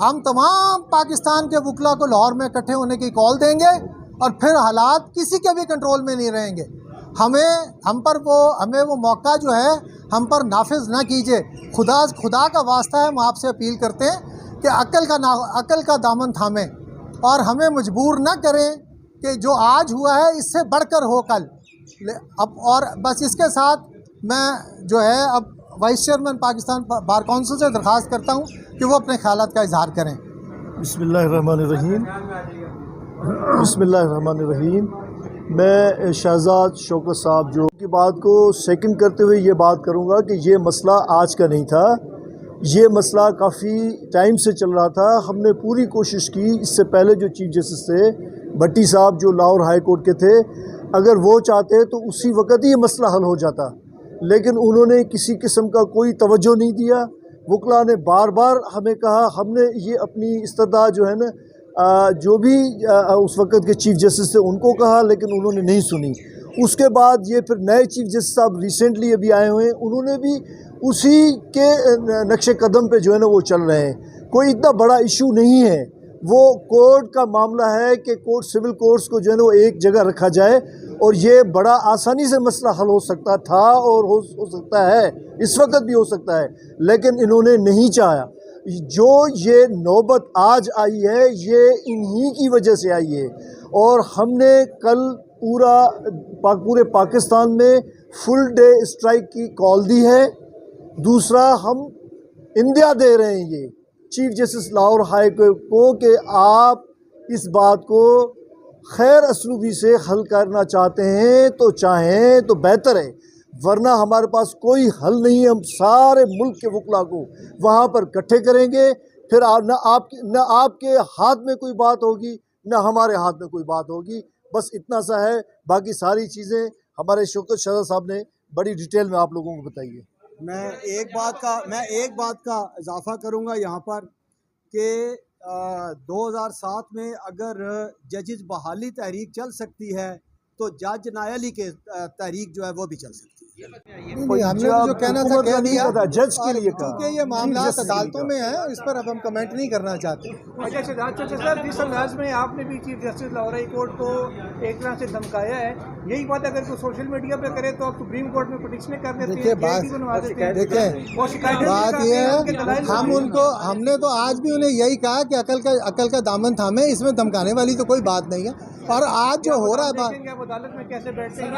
ہم تمام پاکستان کے وکلا کو لاہور میں اکٹھے ہونے کی کال دیں گے اور پھر حالات کسی کے بھی کنٹرول میں نہیں رہیں گے. ہمیں وہ موقع جو ہے ہم پر نافذ نہ کیجیے. خدا کا واسطہ ہے, ہم آپ سے اپیل کرتے ہیں کہ عقل کا دامن تھامیں اور ہمیں مجبور نہ کریں کہ جو آج ہوا ہے اس سے بڑھ کر ہو کل. اور بس اس کے ساتھ میں جو ہے اب vice chairman Pakistan bar council سے درخواست کرتا ہوں کہ وہ اپنے خیالات کا اظہار کریں. بسم اللہ الرحمن الرحیم. بسم اللہ الرحمن الرحیم. میں شہزاد شوکت صاحب جو کی بات کو سیکنڈ کرتے ہوئے یہ بات کروں گا کہ یہ مسئلہ آج کا نہیں تھا, یہ مسئلہ کافی ٹائم سے چل رہا تھا. ہم نے پوری کوشش کی, اس سے پہلے جو چیف جسٹس تھے بھٹی صاحب جو لاہور ہائی کورٹ کے تھے, اگر وہ چاہتے تو اسی وقت ہی یہ مسئلہ حل ہو جاتا, لیکن انہوں نے کسی قسم کا کوئی توجہ نہیں دیا. وکلا نے بار بار ہمیں کہا, ہم نے یہ اپنی استدعا جو ہے نا جو بھی اس وقت کے چیف جسٹس تھے ان کو کہا, لیکن انہوں نے نہیں سنی. اس کے بعد یہ پھر نئے چیف جسٹس صاحب ریسنٹلی ابھی آئے ہوئے ہیں, انہوں نے بھی اسی کے نقش قدم پہ جو ہے نا وہ چل رہے ہیں. کوئی اتنا بڑا ایشو نہیں ہے, وہ کورٹ کا معاملہ ہے کہ کورٹ سول کورٹس کو جو ہے نا وہ ایک جگہ رکھا جائے, اور یہ بڑا آسانی سے مسئلہ حل ہو سکتا تھا اور ہو سکتا ہے, اس وقت بھی ہو سکتا ہے, لیکن انہوں نے نہیں چاہا. جو یہ نوبت آج آئی ہے یہ انہی کی وجہ سے آئی ہے, اور ہم نے کل پورے پاکستان میں فل ڈے اسٹرائک کی کال دی ہے. دوسرا ہم اندیا دے رہے ہیں یہ chief justice Lahore high court کو کہ آپ اس بات کو خیر اسلوبی سے حل کرنا چاہتے ہیں تو چاہیں تو بہتر ہے, ورنہ ہمارے پاس کوئی حل نہیں ہے. ہم سارے ملک کے وکلا کو وہاں پر اکٹھے کریں گے, پھر نہ آپ کے ہاتھ میں کوئی بات ہوگی نہ ہمارے ہاتھ میں کوئی بات ہوگی. بس اتنا سا ہے, باقی ساری چیزیں ہمارے شوکت شہزاد صاحب نے بڑی ڈیٹیل میں آپ لوگوں کو بتائی ہے. میں ایک بات کا اضافہ کروں گا یہاں پر کہ 2007 میں اگر ججز بحالی تحریک چل سکتی ہے تو جج نایالی کے تحریک جو ہے وہ بھی چل سکتی ہے. ہم نے جو کہنا تھا کہہ دیا, جج کے لیے کہا, کیونکہ یہ معاملات عدالتوں میں ہیں, اس پر اب ہم کمنٹ نہیں کرنا چاہتے. اچھا شہزاد چچا صاحب, جس انداز میں آپ نے بھی chief justice Lahore high court کو ایک طرح سے دھمکایا ہے, یہی بات اگر کوئی سوشل میڈیا پہ کرے تو آپ سپریم کورٹ میں پٹیشنیں کر دیتے ہیں, دیکھیں بات یہ ہے, ہم نے تو آج بھی انہیں یہی کہا کہ عقل کا دامن تھامیں, اس میں دھمکانے والی تو کوئی بات نہیں ہے. اور آج جو ہو رہا ہے عدالت میں کیسے بیٹھتے ہیں,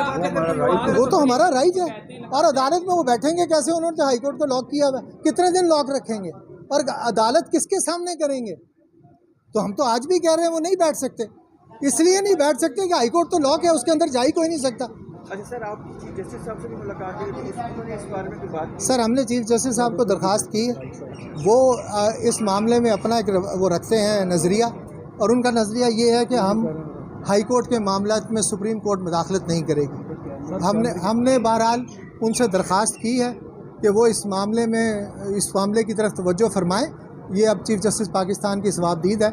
وہ تو ہمارا رائٹ ہے, اور عدالت میں وہ بیٹھیں گے کیسے؟ انہوں نے ہائی کورٹ کو لاک کیا ہوا ہے, کتنے دن لاک رکھیں گے, اور عدالت کس کے سامنے کریں گے؟ تو ہم تو آج بھی کہہ رہے ہیں وہ نہیں بیٹھ سکتے. اس لیے نہیں بیٹھ سکتے کہ ہائی کورٹ تو لاک ہے, اس کے اندر جا ہی کوئی نہیں سکتا. اچھا سر, آپ چیف جسٹس صاحب سے بھی ملاقات کی تھی, انہوں نے اس بارے میں کوئی بات کی؟ سر ہم نے چیف جسٹس صاحب کو درخواست کی ہے, وہ اس معاملے میں اپنا ایک وہ رکھتے ہیں نظریہ, اور ان کا نظریہ یہ ہے کہ ہم ہائی کورٹ کے معاملات میں سپریم کورٹ مداخلت نہیں کرے گی. ہم نے بہرحال ان سے درخواست کی ہے کہ وہ اس معاملے کی طرف توجہ فرمائیں. یہ اب چیف جسٹس پاکستان کی ثوابدید ہے,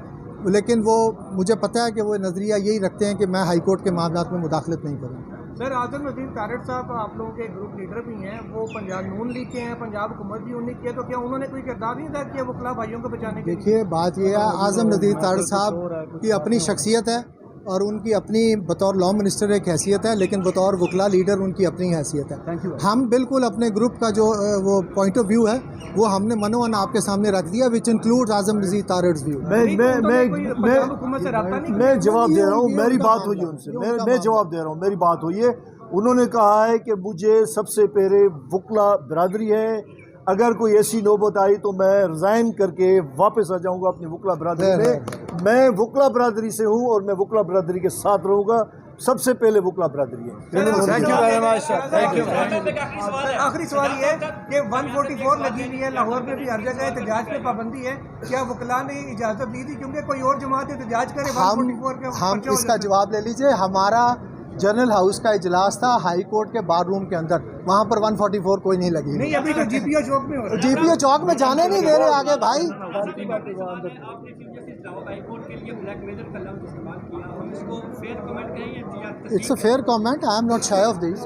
لیکن وہ مجھے پتہ ہے کہ وہ نظریہ یہی رکھتے ہیں کہ میں ہائی کورٹ کے معاملات میں مداخلت نہیں کروں. سر اعظم ندیم تارڑ صاحب آپ لوگوں کے گروپ لیڈر بھی ہیں, وہ پنجاب نون لیگ کے ہیں, پنجاب حکومت بھی انہیں کیا, تو کیا انہوں نے کوئی کردار نہیں ادا کیا وکلا بھائیوں کو بچانے کے؟ دیکھیے بات یہ ہے, اعظم ندیم تارڑ صاحب کی اپنی شخصیت ہے اور ان کی اپنی بطور لا منسٹر ایک حیثیت ہے, لیکن بطور وکلا لیڈر ان کی اپنی حیثیت ہے. ہم بالکل اپنے گروپ کا جو وہ پوائنٹ آف ویو ہے وہ ہم نے منوان آپ کے سامنے رکھ دیا, which include Azam Nadeem Tarar's view. میں جواب دے رہا ہوں, میری بات ہوئی ہے ان سے, میں جواب دے رہا ہوں, میری بات ہوئی ہے. انہوں نے کہا ہے کہ مجھے سب سے پہلے وکلا برادری ہے, اگر کوئی ایسی نوبت آئی تو میں ریزائن کر کے واپس آ جاؤں گا اپنی وکلا برادری میں. میں وکلا برادری سے ہوں اور میں وکلا برادری کے ساتھ رہوں گا. سب سے پہلے وکلا برادری ہے. آخری سوال یہ ہے کہ 144 لگی ہوئی ہے لاہور میں بھی, ہر جگہ احتجاج پہ پابندی ہے, کیا وکلا نے اجازت دی تھی کیونکہ کوئی اور جماعت احتجاج کرے 144 کے؟ ہم اس کا جواب لے لیجئے. ہمارا جنرل ہاؤس کا اجلاس تھا ہائی کورٹ کے بار روم کے اندر, وہاں پر 144 کوئی نہیں لگی. نہیں, ابھی تو جی پی او چوک میں ہو رہا ہے. جی پی او چوک میں جانے نہیں دے رہے آگے بھائی. It's a fair comment, I am not shy of this.